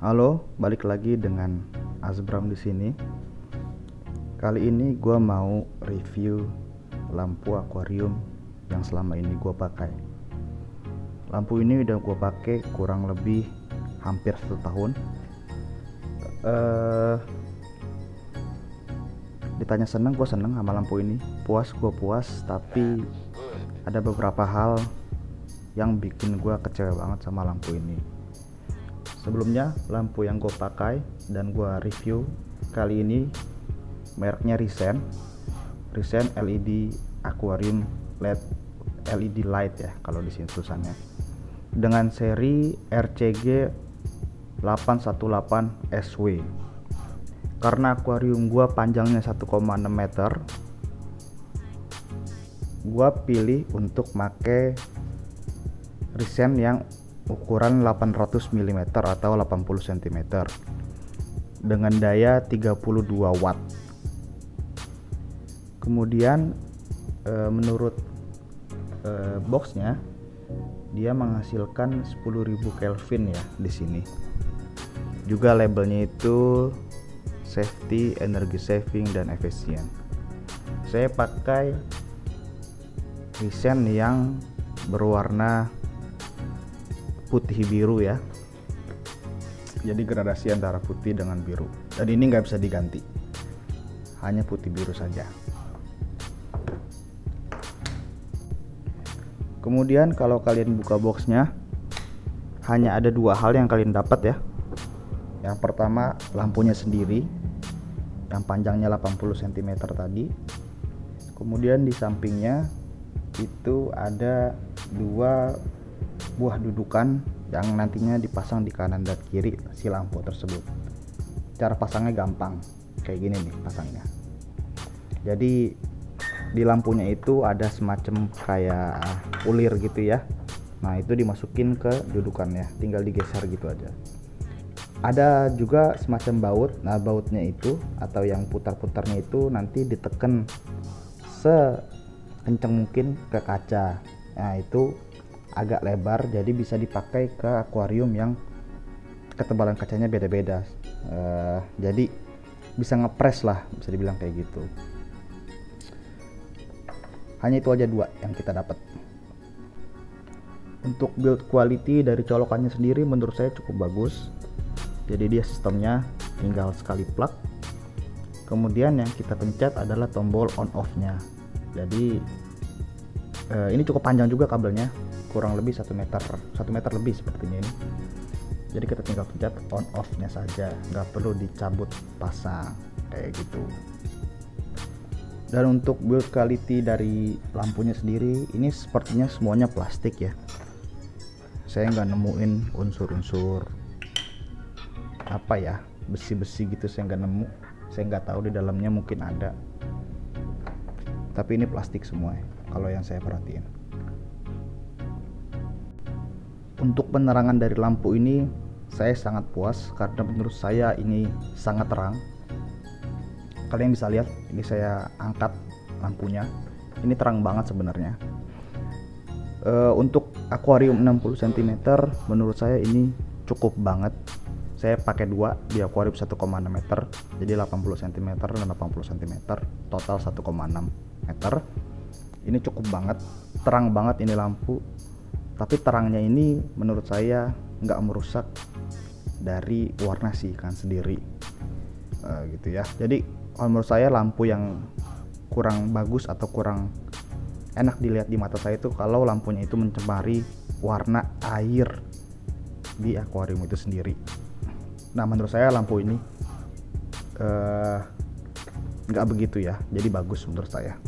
Halo, balik lagi dengan Azbram di sini. Kali ini gue mau review lampu akuarium yang selama ini gue pakai. Lampu ini udah gue pakai kurang lebih hampir 1 tahun. Ditanya seneng, gue seneng sama lampu ini. Puas, gue puas. Tapi ada beberapa hal yang bikin gue kecewa banget sama lampu ini. Sebelumnya, lampu yang gue pakai dan gue review kali ini mereknya Risen LED Aquarium LED Light ya kalau di sini tulisannya, dengan seri RCG 818 SW. Karena akuarium gue panjangnya 1,6 meter, gue pilih untuk pakai Risen yang ukuran 800 mm atau 80 cm dengan daya 32 watt. Kemudian menurut boxnya dia menghasilkan 10.000 Kelvin ya di sini. Juga labelnya itu safety, energy saving dan efisien. Saya pakai Risen yang berwarna putih biru ya, jadi gradasi antara putih dengan biru, dan ini nggak bisa diganti, hanya putih biru saja. Kemudian kalau kalian buka boxnya, hanya ada 2 hal yang kalian dapat ya. Yang pertama, lampunya sendiri yang panjangnya 80 cm tadi. Kemudian di sampingnya itu ada 2 buah dudukan yang nantinya dipasang di kanan dan kiri si lampu tersebut. Cara pasangnya gampang, kayak gini nih pasangnya. Jadi di lampunya itu ada semacam kayak ulir gitu ya. Nah, itu dimasukin ke dudukannya, tinggal digeser gitu aja. Ada juga semacam baut. Nah, bautnya itu atau yang putar-putarnya itu nanti ditekan sekencang mungkin ke kaca. Nah, itu agak lebar, jadi bisa dipakai ke akuarium yang ketebalan kacanya beda-beda. Jadi bisa ngepres lah, bisa dibilang kayak gitu. Hanya itu aja 2 yang kita dapat. Untuk build quality dari colokannya sendiri menurut saya cukup bagus. Jadi dia sistemnya tinggal sekali plug. Kemudian yang kita pencet adalah tombol on off nya. Jadi ini cukup panjang juga kabelnya, kurang lebih 1 meter lebih sepertinya ini. Jadi kita tinggal pencet on off nya saja, nggak perlu dicabut pasang kayak gitu. Dan untuk build quality dari lampunya sendiri, ini sepertinya semuanya plastik ya. Saya nggak nemuin unsur-unsur apa ya, besi-besi gitu, saya nggak nemu. Saya nggak tahu di dalamnya, mungkin ada, tapi ini plastik semua ya, kalau yang saya perhatiin. Untuk penerangan dari lampu ini saya sangat puas karena menurut saya ini sangat terang. Kalian bisa lihat, ini saya angkat lampunya, ini terang banget sebenarnya. Untuk akuarium 60 cm menurut saya ini cukup banget. Saya pakai 2 di akuarium 1,6 meter, jadi 80 cm dan 80 cm, total 1,6 meter. Ini cukup banget, terang banget ini lampu. Tapi terangnya ini menurut saya nggak merusak dari warna si ikan sendiri, gitu ya. Jadi kalau menurut saya lampu yang kurang bagus atau kurang enak dilihat di mata saya itu kalau lampunya itu mencemari warna air di akuarium itu sendiri. Nah, menurut saya lampu ini nggak begitu ya, jadi bagus menurut saya.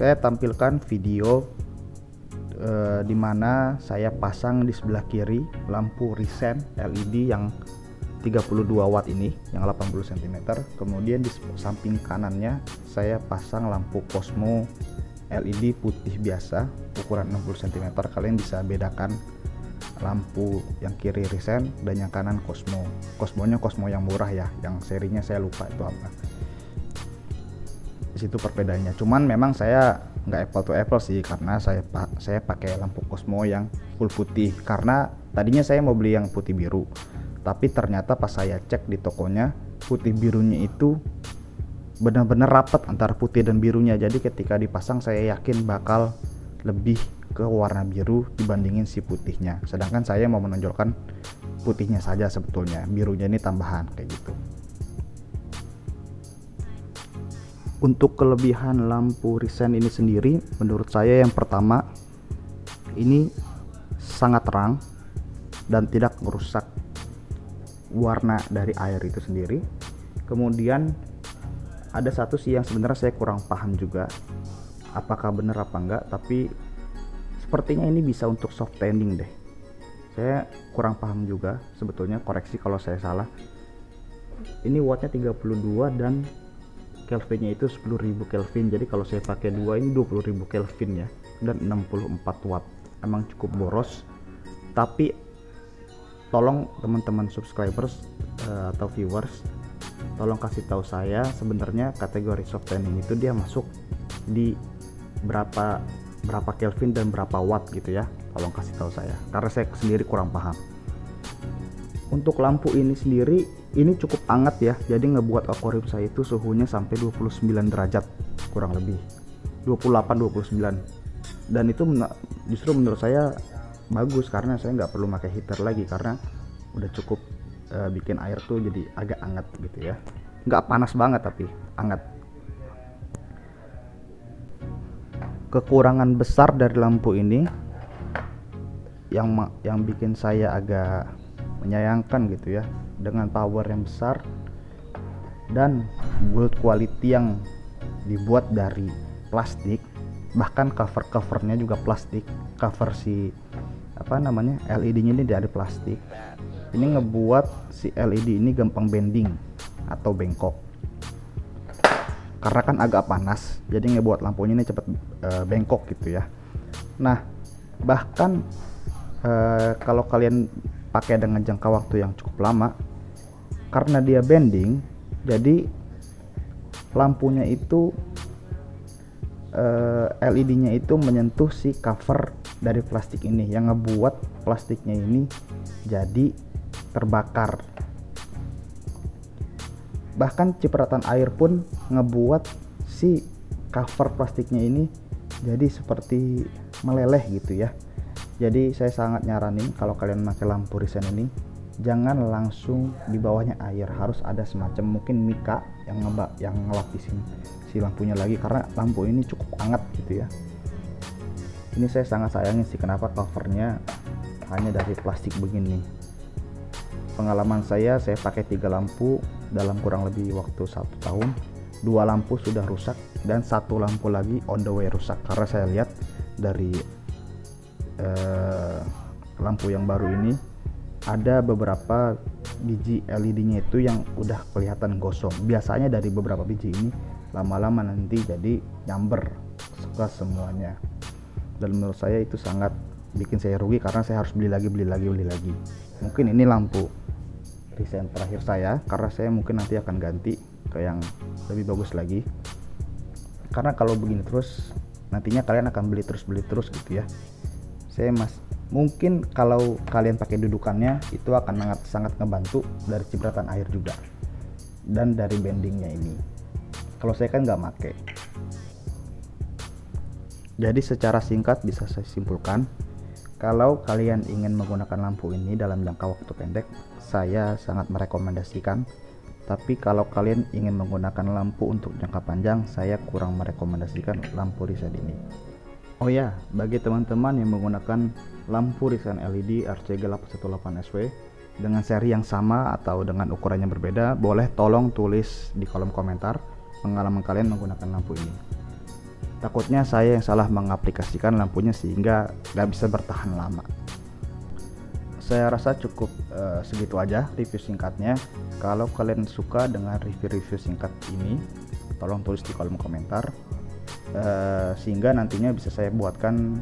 Saya tampilkan video di mana saya pasang di sebelah kiri lampu Risen LED yang 32 watt ini, yang 80 cm. Kemudian di samping kanannya saya pasang lampu Cosmo LED putih biasa ukuran 60 cm. Kalian bisa bedakan lampu yang kiri Risen dan yang kanan Cosmo. Cosmonya Cosmo yang murah ya, yang serinya saya lupa itu apa. Di situ perbedaannya. Cuman memang saya nggak apple to apple sih, karena saya pakai lampu Cosmo yang full putih, karena Tadinya saya mau beli yang putih biru, tapi ternyata pas saya cek di tokonya, putih birunya itu benar-benar rapat antara putih dan birunya. Jadi ketika dipasang saya yakin bakal lebih ke warna biru dibandingin si putihnya. Sedangkan saya mau menonjolkan putihnya saja sebetulnya, birunya ini tambahan kayak gitu. Untuk kelebihan lampu Resen ini sendiri, menurut saya yang pertama, ini sangat terang dan tidak merusak warna dari air itu sendiri. Kemudian ada satu sih yang sebenarnya saya kurang paham juga, apakah benar apa enggak, tapi sepertinya ini bisa untuk soft tanning deh. Saya kurang paham juga sebetulnya, koreksi kalau saya salah. Ini wattnya 32 dan Kelvinnya itu 10.000 Kelvin. Jadi kalau saya pakai dua ini 20.000 Kelvin ya, dan 64 watt. Emang cukup boros. Tapi tolong teman-teman subscribers atau viewers, tolong kasih tahu saya sebenarnya kategori soft tanning itu dia masuk di berapa Kelvin dan berapa watt gitu ya. Tolong kasih tahu saya, karena saya sendiri kurang paham. Untuk lampu ini sendiri, ini cukup hangat ya, jadi ngebuat akuarium saya itu suhunya sampai 29 derajat kurang lebih, 28-29, dan itu justru menurut saya bagus karena saya nggak perlu pakai heater lagi, karena udah cukup bikin air tuh jadi agak hangat gitu ya, nggak panas banget tapi hangat. Kekurangan besar dari lampu ini yang bikin saya agak menyayangkan gitu ya, dengan power yang besar dan build quality yang dibuat dari plastik, bahkan covernya juga plastik, cover si LED-nya ini dari plastik. Ini ngebuat si LED ini gampang bending atau bengkok, karena kan agak panas, jadi ngebuat lampunya ini cepet bengkok gitu ya. Nah, bahkan kalau kalian pakai dengan jangka waktu yang cukup lama, karena dia bending, jadi lampunya itu LED-nya itu menyentuh si cover dari plastik ini, yang ngebuat plastiknya ini jadi terbakar. Bahkan cipratan air pun ngebuat si cover plastiknya ini jadi seperti meleleh gitu ya. Jadi saya sangat nyaranin kalau kalian pakai lampu Resen ini, jangan langsung di bawahnya air, harus ada semacam mungkin mika yang ngelapisin si lampunya lagi, karena lampu ini cukup hangat gitu ya. Ini saya sangat sayangin sih kenapa covernya hanya dari plastik begini. Pengalaman saya pakai 3 lampu dalam kurang lebih waktu 1 tahun, 2 lampu sudah rusak dan 1 lampu lagi on the way rusak, karena saya lihat dari lampu yang baru ini ada beberapa biji LED-nya itu yang udah kelihatan gosong. Biasanya dari beberapa biji ini lama-lama nanti jadi nyamber ke semuanya, dan menurut saya itu sangat bikin saya rugi karena saya harus beli lagi. Mungkin ini lampu Resen terakhir saya, karena saya mungkin nanti akan ganti ke yang lebih bagus lagi, karena kalau begini terus nantinya kalian akan beli terus gitu ya. Saya mungkin kalau kalian pakai dudukannya itu akan sangat ngebantu dari cipratan air juga dan dari bendingnya ini. Kalau saya kan nggak make. Jadi secara singkat bisa saya simpulkan, kalau kalian ingin menggunakan lampu ini dalam jangka waktu pendek, saya sangat merekomendasikan. Tapi kalau kalian ingin menggunakan lampu untuk jangka panjang, saya kurang merekomendasikan lampu Resen ini. Oh ya, bagi teman-teman yang menggunakan lampu Resen LED RCG 818SW dengan seri yang sama atau dengan ukuran yang berbeda, boleh tolong tulis di kolom komentar pengalaman kalian menggunakan lampu ini. Takutnya saya yang salah mengaplikasikan lampunya sehingga nggak bisa bertahan lama. Saya rasa cukup segitu aja review singkatnya. Kalau kalian suka dengan review-review singkat ini, tolong tulis di kolom komentar. Sehingga nantinya bisa saya buatkan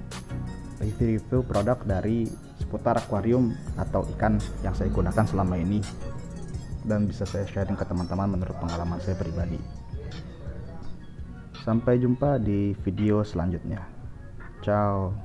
review produk dari seputar akuarium atau ikan yang saya gunakan selama ini, dan bisa saya sharing ke teman-teman menurut pengalaman saya pribadi. Sampai jumpa di video selanjutnya. Ciao.